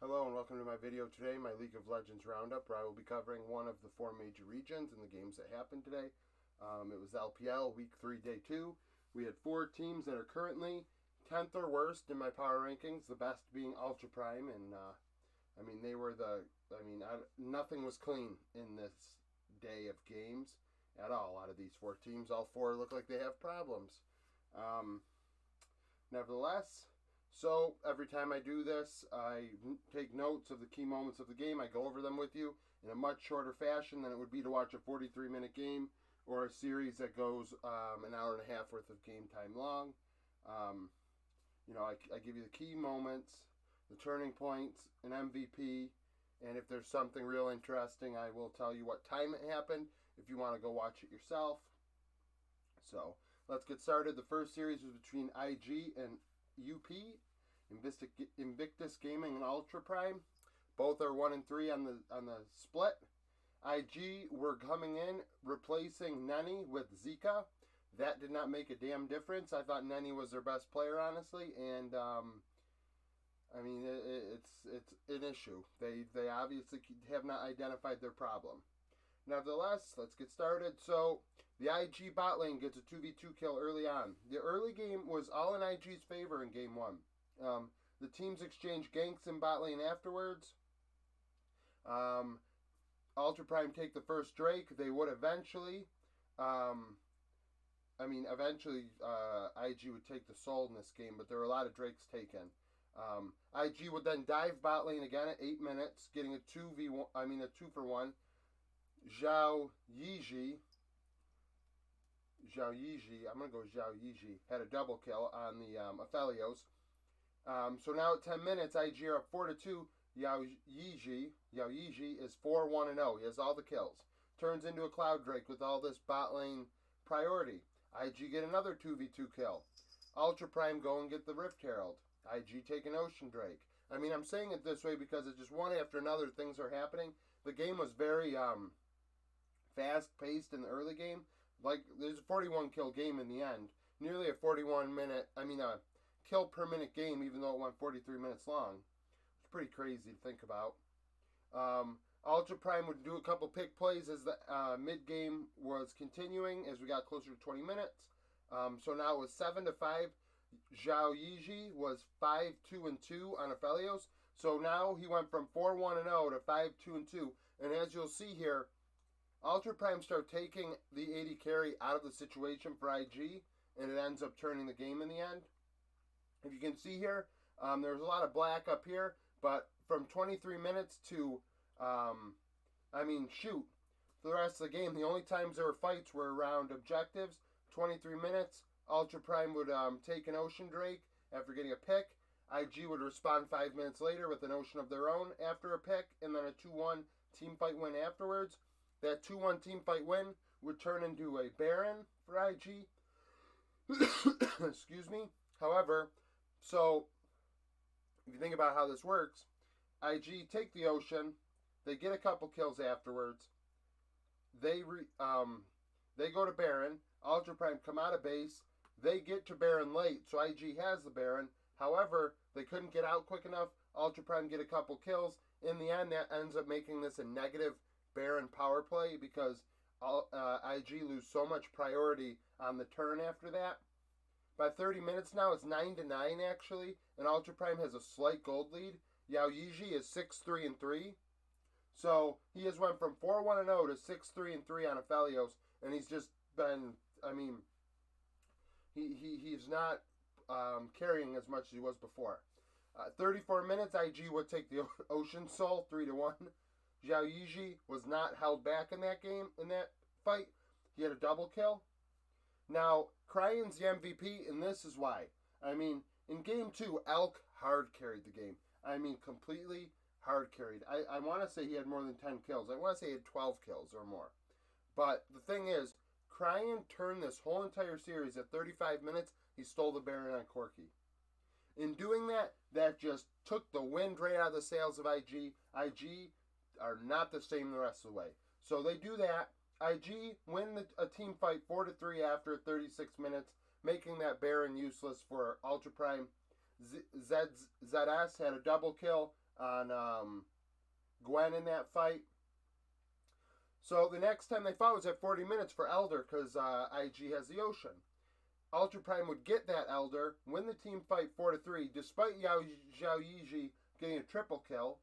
Hello and welcome to my video today, my League of Legends Roundup, where I will be covering one of the four major regions in the games that happened today. It was LPL Week 3, Day 2. We had four teams that are currently 10th or worst in my power rankings, the best being Ultra Prime, and nothing was clean in this day of games at all out of these four teams. All four look like they have problems. Nevertheless, so every time I do this, I take notes of the key moments of the game. I go over them with you in a much shorter fashion than it would be to watch a 43-minute game or a series that goes an hour and a half worth of game time long. I give you the key moments, the turning points, an MVP, and if there's something real interesting, I will tell you what time it happened if you want to go watch it yourself. So let's get started. The first series was between IG and UP, Invictus Gaming and Ultra Prime. Both are 1-3 on the split. IG were coming in replacing Neni with Zika. That did not make a damn difference. I thought Neni was their best player, honestly, and it's an issue. They obviously have not identified their problem. Nevertheless, let's get started. So, the IG bot lane gets a 2v2 kill early on. The early game was all in IG's favor in game 1. The teams exchanged ganks in bot lane afterwards. Ultra Prime take the first Drake. They would eventually. IG would take the Soul in this game, but there were a lot of Drakes taken. IG would then dive bot lane again at 8 minutes, getting a 2-for-1. Zhao Yiji, I'm going to go Zhao Yiji, had a double kill on the Aphelios. So now at 10 minutes, IG are up 4-2. Yao Yiji is 4-1-0. He has all the kills. Turns into a Cloud Drake with all this bot lane priority. IG get another 2v2 kill. Ultra Prime go and get the Rift Herald. IG take an Ocean Drake. I'm saying it this way because it's just one after another things are happening. The game was very fast-paced in the early game. Like, there's a 41 kill game in the end. Nearly a kill per minute game, even though it went 43 minutes long. It's pretty crazy to think about. Ultra Prime would do a couple pick plays as the mid-game was continuing as we got closer to 20 minutes. So now it was 7-5. Zhao Yiji was 5-2-2 on Aphelios. So now he went from 4-1-0 to 5-2-2. And as you'll see here, Ultra Prime start taking the AD carry out of the situation for IG, and it ends up turning the game in the end. If you can see here, there's a lot of black up here, but from 23 minutes to, for the rest of the game, the only times there were fights were around objectives. 23 minutes, Ultra Prime would take an Ocean Drake after getting a pick. IG would respond 5 minutes later with an Ocean of their own after a pick, and then a 2-1 team fight win afterwards. That 2-1 team fight win would turn into a Baron for IG. Excuse me. However, so if you think about how this works, IG take the Ocean, they get a couple kills afterwards. They go to Baron. Ultra Prime come out of base. They get to Baron late, so IG has the Baron. However, they couldn't get out quick enough. Ultra Prime get a couple kills. In the end, that ends up making this a negative Baron power play because IG lose so much priority on the turn after that. By 30 minutes now, it's 9-9 actually, and Ultra Prime has a slight gold lead. Yao Yiji is 6-3-3. So he has went from 4-1-0 to 6-3-3 on Aphelios, and he's just been, he's not carrying as much as he was before. 34 minutes, IG would take the Ocean Soul 3-1. Zhao Yiji was not held back in that game, in that fight. He had a double kill. Now, Cryan's the MVP, and this is why. In game 2, Elk hard carried the game. Completely hard carried. I want to say he had more than 10 kills. I want to say he had 12 kills or more. But the thing is, Cryan turned this whole entire series at 35 minutes. He stole the Baron on Corki. In doing that, that just took the wind right out of the sails of IG. IG are not the same the rest of the way. So they do that. IG win a team fight 4-3 after 36 minutes, making that Baron useless for Ultra Prime. ZS had a double kill on Gwen in that fight. So the next time they fought was at 40 minutes for Elder because IG has the Ocean. Ultra Prime would get that Elder, win the team fight 4-3, despite Zhao Yiji getting a triple kill.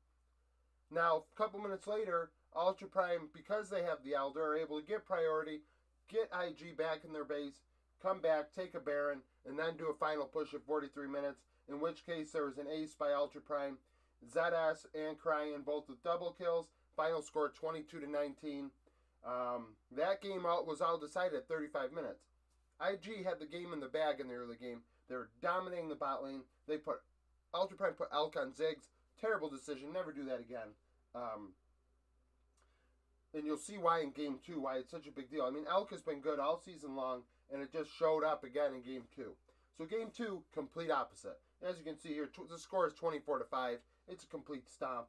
Now, a couple minutes later, Ultra Prime, because they have the Elder, are able to get priority, get IG back in their base, come back, take a Baron, and then do a final push of 43 minutes, in which case there was an ace by Ultra Prime, ZS and Cryan both with double kills. Final score 22-19. That game was all decided at 35 minutes. IG had the game in the bag in the early game. They were dominating the bot lane. Ultra Prime put Elk on Ziggs. Terrible decision. Never do that again. And you'll see why in Game 2, why it's such a big deal. I mean, Elk has been good all season long, and it just showed up again in Game 2. So Game 2, complete opposite. As you can see here, the score is 24-5. It's a complete stomp.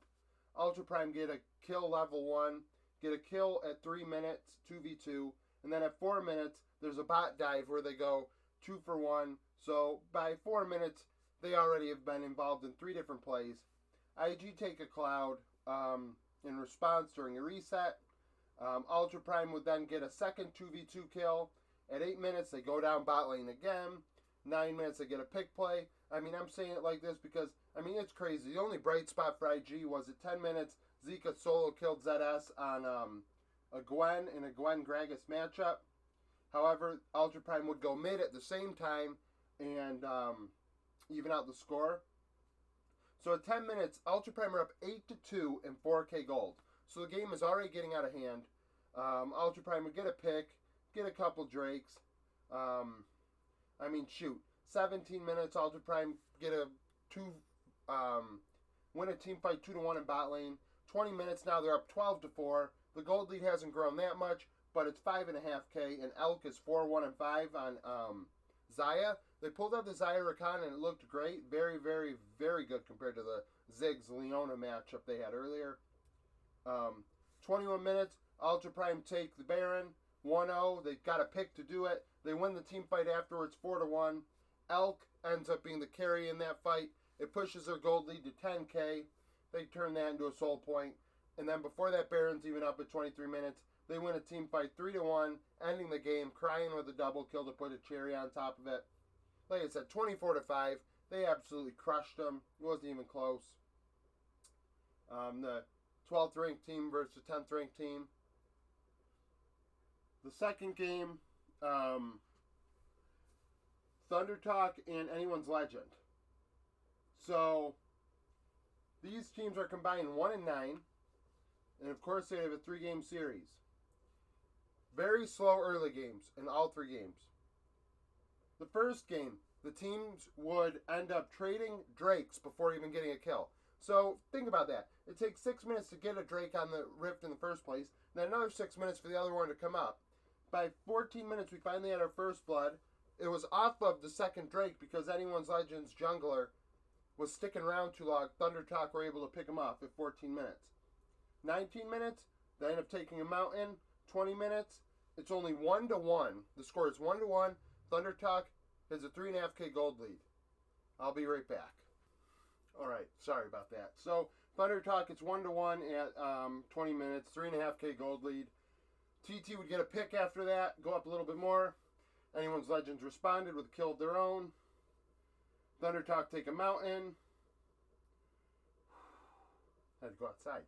Ultra Prime get a kill level 1, get a kill at 3 minutes, 2v2, and then at 4 minutes, there's a bot dive where they go 2 for 1. So by 4 minutes, they already have been involved in 3 different plays. IG take a Cloud in response during a reset. Ultra Prime would then get a second 2v2 kill. At 8 minutes, they go down bot lane again. 9 minutes, they get a pick play. I mean, I'm saying it like this because, I mean, it's crazy. The only bright spot for IG was at 10 minutes, Zika solo killed ZS on a Gwen in a Gwen Gragas matchup. However, Ultra Prime would go mid at the same time and even out the score. So at 10 minutes, Ultra Prime are up 8-2 and 4K gold. So the game is already getting out of hand. Ultra Prime would get a pick, get a couple Drakes. 17 minutes, Ultra Prime get a win a team fight 2-1 in bot lane. 20 minutes now, they're up 12-4. The gold lead hasn't grown that much, but it's 5.5K, and Elk is 4-1-5 on Xayah. They pulled out the Xayah Rakan, and it looked great. Very, very, very good compared to the Ziggs-Leona matchup they had earlier. 21 minutes, Ultra Prime take the Baron, 1-0. They got a pick to do it. They win the team fight afterwards, 4-1. Elk ends up being the carry in that fight. It pushes their gold lead to 10K. They turn that into a soul point. And then before that, Baron's even up at 23 minutes. They win a team fight 3-1, ending the game, crying with a double kill to put a cherry on top of it. Like I said, 24-5. They absolutely crushed them. It wasn't even close. The 12th ranked team versus the 10th ranked team. The second game, Thunder Talk and Anyone's Legend. So these teams are combined 1-9, and of course they have a 3-game series. Very slow early games in all 3 games. The first game, the teams would end up trading Drakes before even getting a kill. So think about that. It takes 6 minutes to get a Drake on the Rift in the first place, then another 6 minutes for the other one to come up. By 14 minutes, we finally had our first blood. It was off of the second Drake because Anyone's Legends jungler was sticking around too long. Thunder Talk were able to pick him off at 14 minutes. 19 minutes, they end up taking a mountain. 20 minutes, it's only 1-1. The score is 1-1. Thunder Talk has a 3.5K gold lead. I'll be right back. Alright, sorry about that. So, Thunder Talk, it's 1-1 at 20 minutes, 3.5K gold lead. TT would get a pick after that, go up a little bit more. Anyone's Legends responded with a kill of their own. Thunder Talk take a mountain. Had to go outside.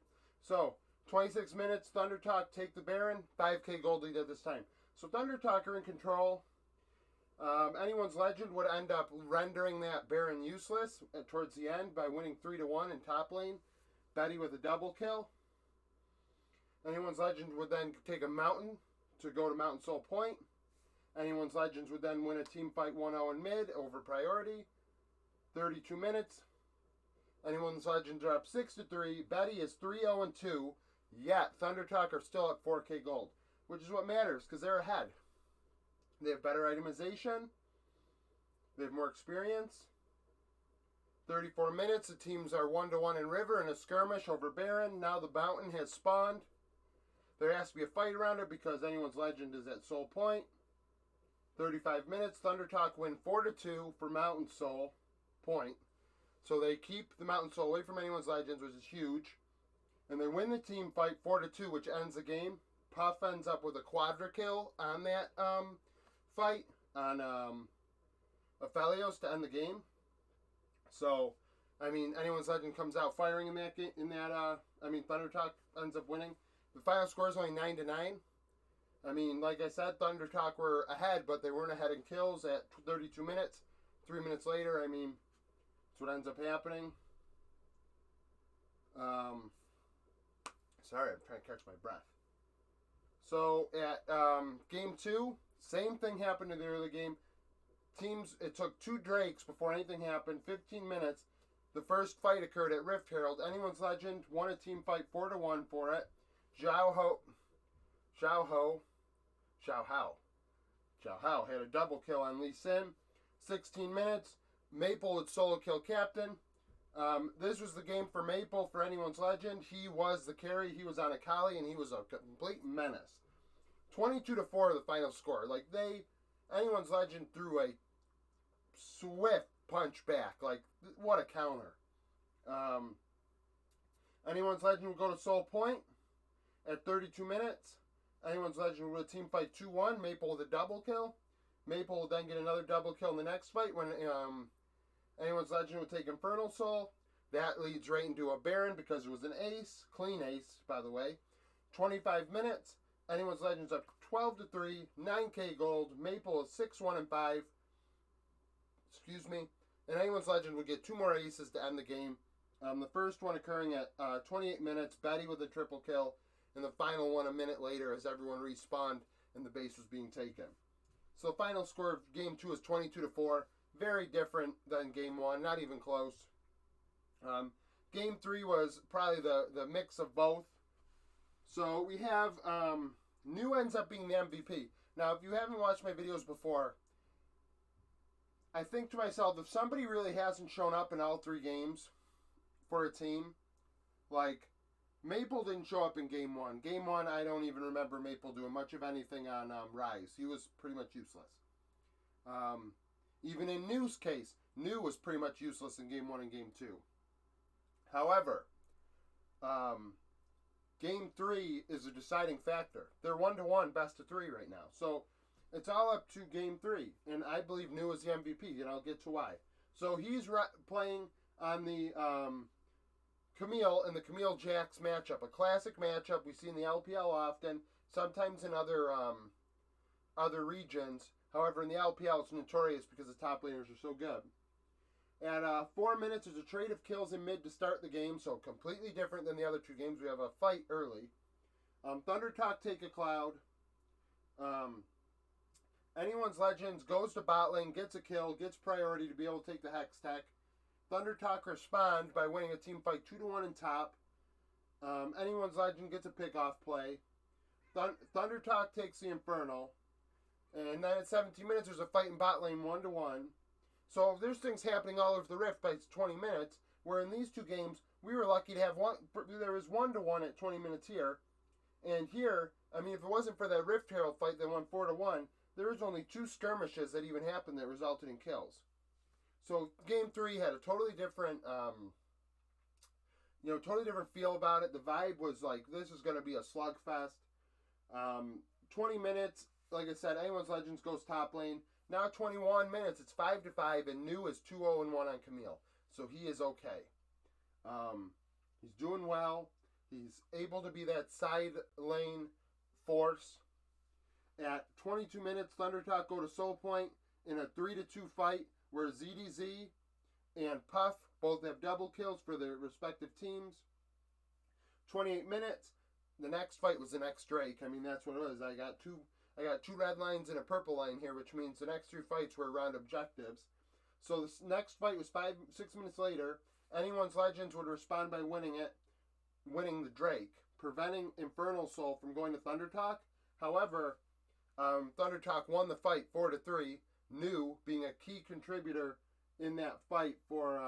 So, 26 minutes, Thunder Talk take the Baron. 5K gold lead at this time. So, Thunder Talk are in control. Anyone's Legend would end up rendering that Baron useless towards the end by winning 3-1 in top lane. Betty with a double kill. Anyone's Legend would then take a mountain to go to Mountain Soul Point. Anyone's Legends would then win a team fight 1-0 in mid over priority. 32 minutes. Anyone's Legends are up 6-3. Betty is 3-0-2. Yet Thunder Talk are still at 4K gold, which is what matters because they're ahead. They have better itemization. They have more experience. 34 minutes. The teams are 1-1 in River in a skirmish over Baron. Now the Mountain has spawned. There has to be a fight around it because Anyone's Legend is at Soul Point. 35 minutes. Thunder Talk win 4-2 for Mountain Soul Point. So they keep the Mountain Soul away from Anyone's Legends, which is huge. And they win the team fight 4-2, which ends the game. Puff ends up with a quadra kill on that fight on Aphelios to end the game. So, I mean, Anyone's Legend comes out firing in that game. Thunder Talk ends up winning. The final score is only 9-9. I mean, like I said, Thunder Talk were ahead, but they weren't ahead in kills at 32 minutes. 3 minutes later, I mean, that's what ends up happening. Sorry, I'm trying to catch my breath. So at game 2, same thing happened in the early game. It took 2 Drakes before anything happened. 15 minutes. The first fight occurred at Rift Herald. Anyone's Legend won a team fight 4-1 for it. Xiao Hao had a double kill on Lee Sin. 16 minutes. Maple would solo kill Captain. This was the game for Maple for Anyone's Legend. He was the carry. He was on Akali, and he was a complete menace. 22-4 the final score. Like, Anyone's Legend threw a swift punch back. Like, what a counter. Anyone's Legend would go to Soul Point at 32 minutes. Anyone's Legend would team fight 2-1. Maple with a double kill. Maple will then get another double kill in the next fight when Anyone's Legend would take Infernal Soul. That leads right into a Baron because it was an ace. Clean ace, by the way. 25 minutes. Anyone's Legend's up 12-3. 9k gold. Maple is 6-1-5. Excuse me. And Anyone's Legend would get 2 more aces to end the game. The first one occurring at 28 minutes. Betty with a triple kill. And the final one a minute later as everyone respawned and the base was being taken. So the final score of game 2 is 22-4. Very different than game 1. Not even close. Game 3 was probably the mix of both. So we have New ends up being the MVP. Now, if you haven't watched my videos before, I think to myself, if somebody really hasn't shown up in all 3 games for a team, like Maple didn't show up in game 1. Game 1, I don't even remember Maple doing much of anything on Rise. He was pretty much useless. Even in New's case, New was pretty much useless in game 1 and game 2. However, game 3 is a deciding factor. They're 1-1, best of 3 right now. So it's all up to game 3. And I believe New is the MVP, and I'll get to why. So he's playing on the Camille and the Camille Jax matchup. A classic matchup we see in the LPL often, sometimes in other regions. However, in the LPL, it's notorious because the top laners are so good. At 4 minutes, there's a trade of kills in mid to start the game, so completely different than the other 2 games. We have a fight early. Thunder Talk take a cloud. Anyone's Legends goes to bot lane, gets a kill, gets priority to be able to take the Hex Tech. Thunder Talk respond by winning a team fight 2-1 in top. Anyone's Legend gets a pick-off play. Thunder Talk takes the Infernal. And then at 17 minutes, there's a fight in bot lane 1-1. So there's things happening all over the Rift by 20 minutes, where in these 2 games, we were lucky to have one. There was 1-1 at 20 minutes here. And here, I mean, if it wasn't for that Rift Herald fight that won 4-1, there was only 2 skirmishes that even happened that resulted in kills. So game 3 had a totally different, totally different feel about it. The vibe was like, this is going to be a slugfest. 20 minutes, like I said, Anyone's Legends goes top lane. Now 21 minutes, it's 5-5, and New is 2-0-1 on Camille. So he is okay. He's doing well. He's able to be that side lane force. At 22 minutes, Thunder Talk go to Soul Point in a 3-2 fight where ZDZ and Puff both have double kills for their respective teams. 28 minutes, the next fight was the next Drake. I mean, that's what it was. I got two red lines and a purple line here, which means the next 3 fights were around objectives. So this next fight was 6 minutes later. Anyone's Legends would respond by winning the Drake, preventing Infernal Soul from going to Thunder Talk. However, Thunder Talk won the fight 4-3. New being a key contributor in that fight for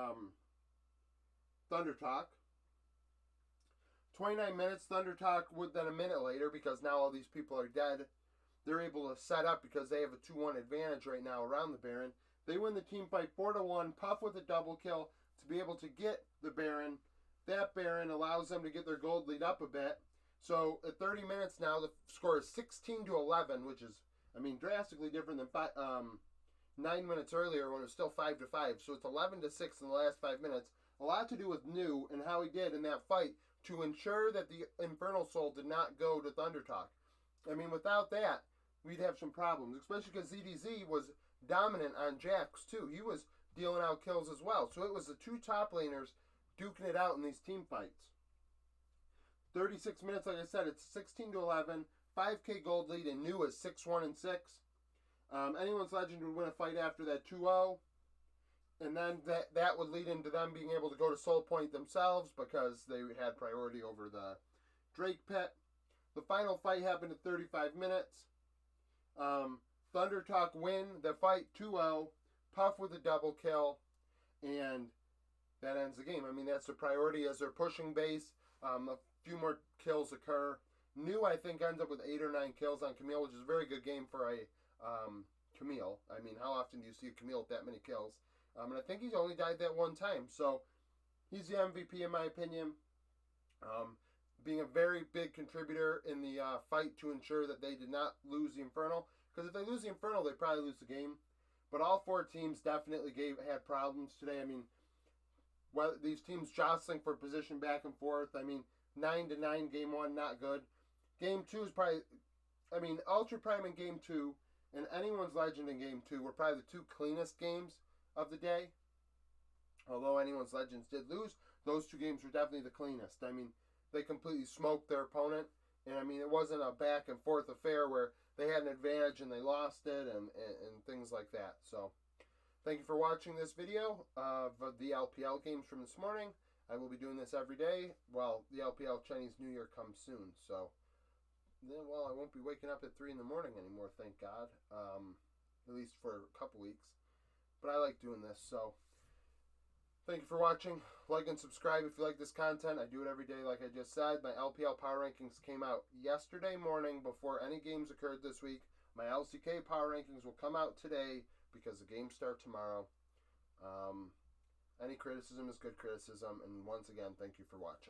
Thunder Talk. 29 minutes, Thunder Talk would then a minute later, because now all these people are dead, they're able to set up because they have a 2-1 advantage right now around the Baron. They win the team fight 4-1. Puff with a double kill to be able to get the Baron. That Baron allows them to get their gold lead up a bit. So at 30 minutes now, the score is 16-11, which is, I mean, drastically different than 9 minutes earlier when it was still 5-5. So it's 11-6 in the last 5 minutes. A lot to do with New and how he did in that fight to ensure that the Infernal Soul did not go to Thundertalk. I mean, without that, we'd have some problems, especially because ZDZ was dominant on Jax too. He was dealing out kills as well. So it was the two top laners duking it out in these team fights. 36 minutes, like I said, it's 16-11, 5K gold lead, and New is 6-1-6. Anyone's Legend would win a fight after that 2-0. And then that would lead into them being able to go to Soul Point themselves because they had priority over the Drake Pit. The final fight happened at 35 minutes. Thundertalk win the fight 2-0. Puff with a double kill. And that ends the game. I mean, that's the priority as they're pushing base. A few more kills occur. New, I think, ends up with 8 or 9 kills on Camille, which is a very good game for a Camille. I mean, how often do you see a Camille with that many kills? And I think he's only died that one time. So he's the MVP in my opinion. Being a very big contributor in the fight to ensure that they did not lose the Infernal. Because if they lose the Infernal, they probably lose the game. But all four teams definitely had problems today. I mean, these teams jostling for position back and forth. I mean, 9-9 game 1, not good. Game 2 is probably, I mean, Ultra Prime in game 2 and Anyone's Legend in game 2 were probably the two cleanest games of the day. Although Anyone's Legends did lose, those two games were definitely the cleanest. I mean, they completely smoked their opponent. And I mean, it wasn't a back and forth affair where they had an advantage and they lost it and things like that. So, thank you for watching this video of the LPL games from this morning. I will be doing this every day. Well, the LPL Chinese New Year comes soon. So, then, well, I won't be waking up at 3 in the morning anymore, thank God. At least for a couple weeks. But I like doing this, so thank you for watching. Like and subscribe if you like this content. I do it every day, like I just said. My LPL Power Rankings came out yesterday morning before any games occurred this week. My LCK Power Rankings will come out today because the games start tomorrow. Any criticism is good criticism. And once again, thank you for watching.